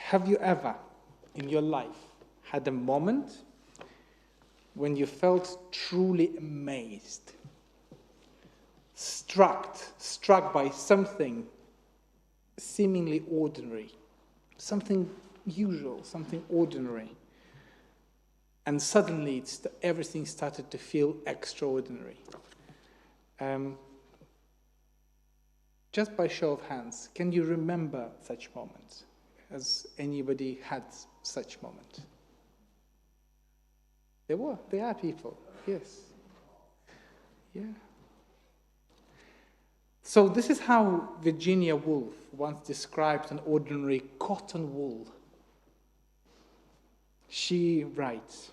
Have you ever, in your life, had a moment when you felt truly amazed, struck by something seemingly ordinary, something usual, something ordinary, and suddenly everything started to feel extraordinary? Just by show of hands, can you remember such moments? Has anybody had such moment? There are people, yes. Yeah. So this is how Virginia Woolf once described an ordinary cotton wool. She writes,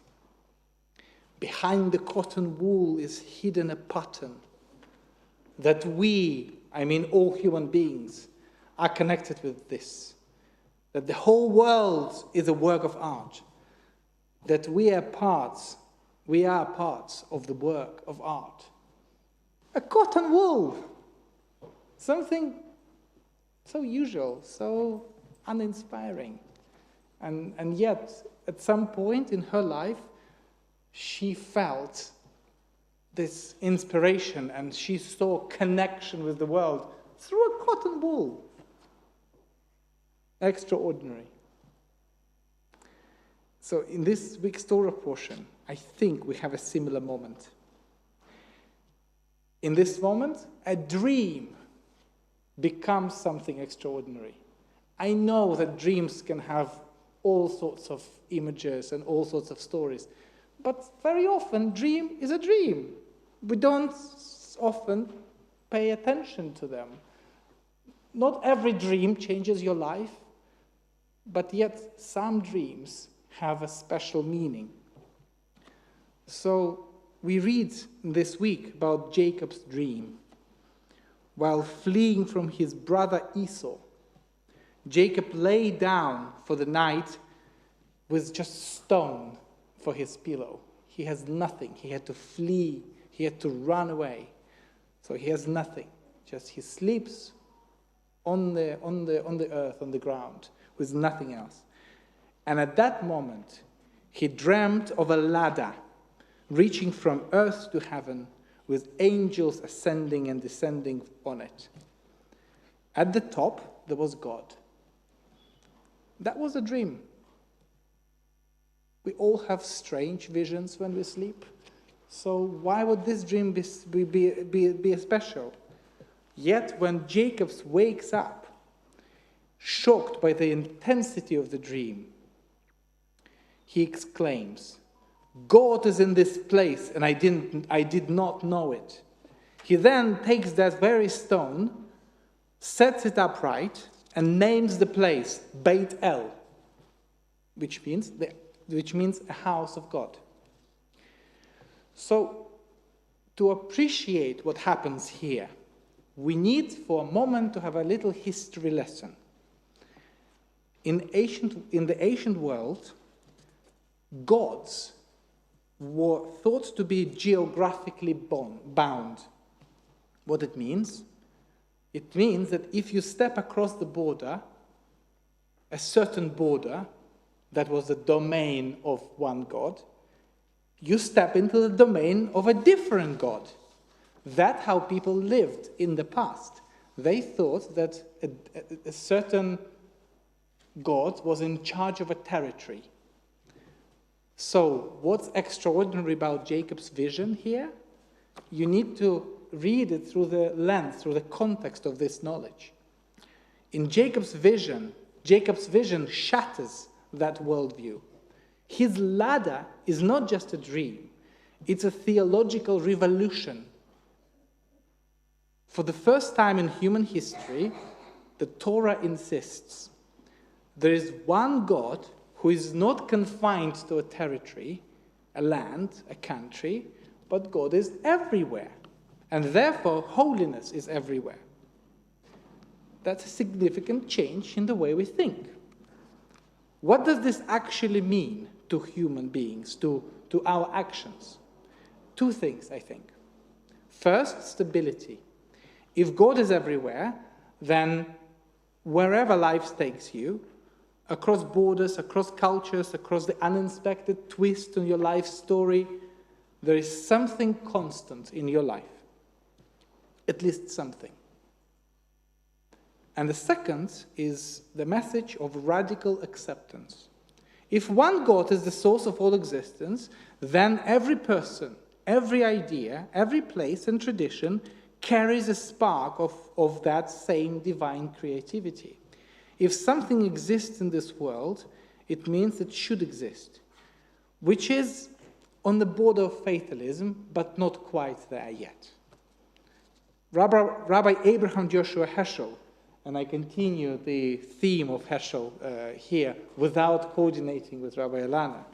"Behind the cotton wool is hidden a pattern that we, I mean all human beings, are connected with this. That the whole world is a work of art. That we are parts of the work of art." A cotton wool! Something so usual, so uninspiring. And yet, at some point in her life, she felt this inspiration and she saw connection with the world through a cotton wool. Extraordinary. So in this week's Torah portion, I think we have a similar moment. In this moment, a dream becomes something extraordinary. I know that dreams can have all sorts of images and all sorts of stories, but very often, dream is a dream. We don't often pay attention to them. Not every dream changes your life, but yet some dreams have a special meaning. So we read this week about Jacob's dream. While fleeing from his brother Esau, Jacob lay down for the night with just stone for his pillow. He has nothing. He had to flee. He had to run away. So he has nothing. Just he sleeps on the earth, on the ground, with nothing else. And at that moment, he dreamt of a ladder reaching from earth to heaven, with angels ascending and descending on it. At the top, there was God. That was a dream. We all have strange visions when we sleep. So why would this dream be special? Yet when Jacob wakes up, shocked by the intensity of the dream, he exclaims, "God is in this place, and I did not know it." He then takes that very stone, sets it upright, and names the place Beit El, which means a house of God. So, to appreciate what happens here, we need for a moment to have a little history lesson. In the ancient world, gods were thought to be geographically bound. What it means? It means that if you step across the border, a certain border that was the domain of one god, you step into the domain of a different god. That's how people lived in the past. They thought that a certain god was in charge of a territory. So, what's extraordinary about Jacob's vision here? You need to read it through the lens, through the context of this knowledge. In Jacob's vision shatters that worldview. His ladder is not just a dream, it's a theological revolution. For the first time in human history, the Torah insists there is one God who is not confined to a territory, a land, a country, but God is everywhere. And therefore, holiness is everywhere. That's a significant change in the way we think. What does this actually mean to human beings, to our actions? Two things, I think. First, stability. If God is everywhere, then wherever life takes you, across borders, across cultures, across the unexpected twist in your life story, there is something constant in your life. At least something. And the second is the message of radical acceptance. If one God is the source of all existence, then every person, every idea, every place and tradition carries a spark of that same divine creativity. If something exists in this world, it means it should exist, which is on the border of fatalism, but not quite there yet. Rabbi Abraham Joshua Heschel, and I continue the theme of Heschel here without coordinating with Rabbi Elana.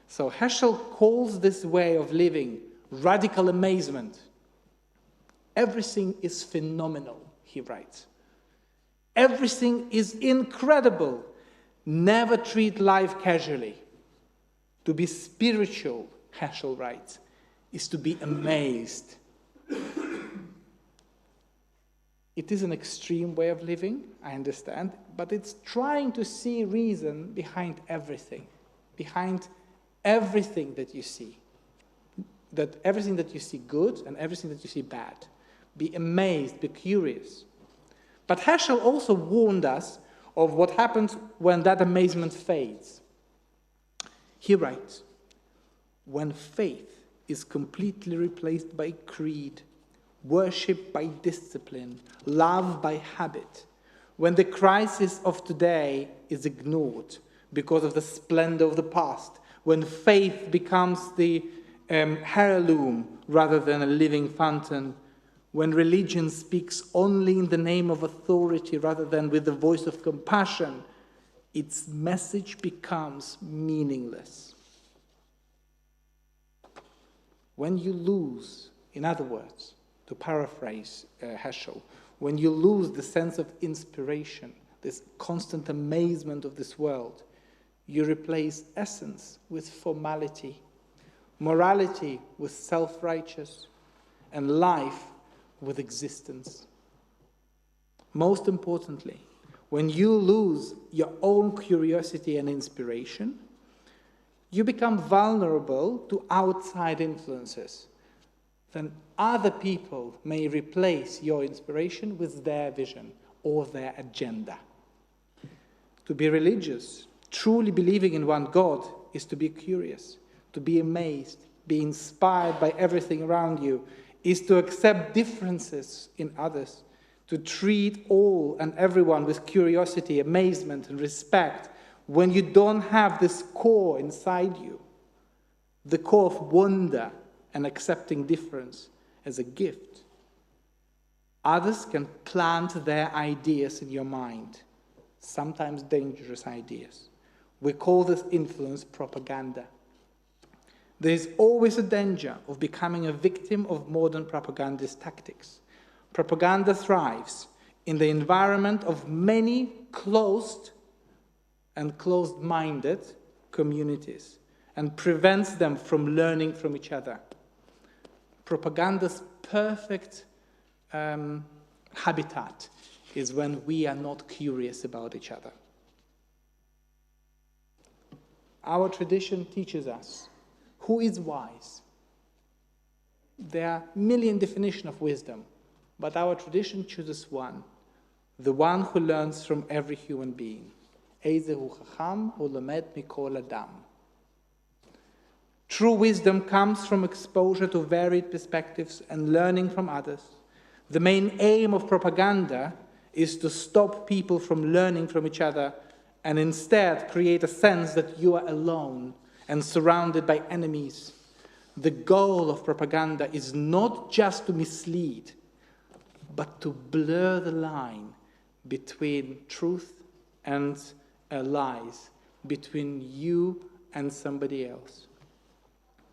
So Heschel calls this way of living radical amazement. Everything is phenomenal, he writes. Everything is incredible. Never treat life casually. To be spiritual, Heschel writes, is to be amazed. It is an extreme way of living, I understand, but it's trying to see reason behind everything that you see. That everything that you see good and everything that you see bad. Be amazed, be curious. But Heschel also warned us of what happens when that amazement fades. He writes, when faith is completely replaced by creed, worship by discipline, love by habit, when the crisis of today is ignored because of the splendor of the past, when faith becomes the heirloom rather than a living fountain, when religion speaks only in the name of authority rather than with the voice of compassion, its message becomes meaningless. When you lose, in other words, to paraphrase Heschel, when you lose the sense of inspiration, this constant amazement of this world, you replace essence with formality, morality with self-righteous, and life with existence. Most importantly, when you lose your own curiosity and inspiration, you become vulnerable to outside influences. Then other people may replace your inspiration with their vision or their agenda. To be religious, truly believing in one God, is to be curious, to be amazed, be inspired by everything around you, is to accept differences in others, to treat all and everyone with curiosity, amazement, and respect when you don't have this core inside you, the core of wonder and accepting difference as a gift. Others can plant their ideas in your mind, sometimes dangerous ideas. We call this influence propaganda. There is always a danger of becoming a victim of modern propagandist tactics. Propaganda thrives in the environment of many closed and closed-minded communities and prevents them from learning from each other. Propaganda's perfect habitat is when we are not curious about each other. Our tradition teaches us who is wise. There are a million definitions of wisdom, but our tradition chooses one, the one who learns from every human being. Eizehu chacham ulemed mikol adam. True wisdom comes from exposure to varied perspectives and learning from others. The main aim of propaganda is to stop people from learning from each other and instead create a sense that you are alone and surrounded by enemies. The goal of propaganda is not just to mislead, but to blur the line between truth and lies, between you and somebody else.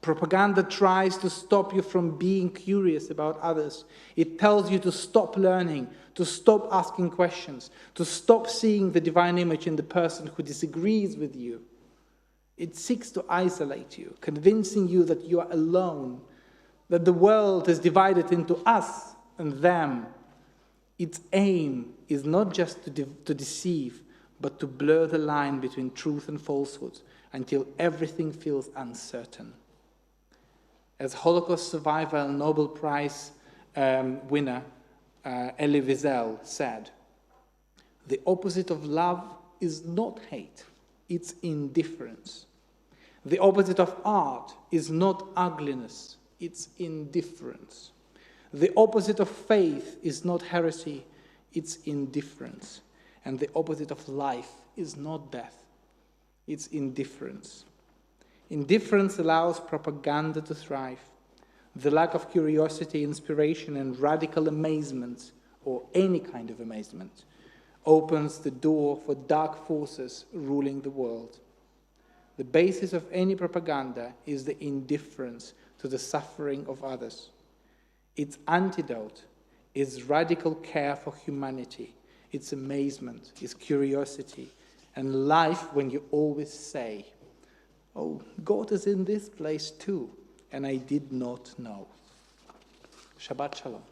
Propaganda tries to stop you from being curious about others. It tells you to stop learning, to stop asking questions, to stop seeing the divine image in the person who disagrees with you. It seeks to isolate you, convincing you that you are alone, that the world is divided into us and them. Its aim is not just to deceive, but to blur the line between truth and falsehood until everything feels uncertain. As Holocaust survivor and Nobel Prize winner Elie Wiesel said, "The opposite of love is not hate, it's indifference. The opposite of art is not ugliness, it's indifference. The opposite of faith is not heresy, it's indifference. And the opposite of life is not death, it's indifference. Indifference allows propaganda to thrive. The lack of curiosity, inspiration, and radical amazement, or any kind of amazement, opens the door for dark forces ruling the world. The basis of any propaganda is the indifference to the suffering of others. Its antidote is radical care for humanity, its amazement, its curiosity, and life when you always say, 'Oh, God is in this place too, and I did not know.'" Shabbat Shalom.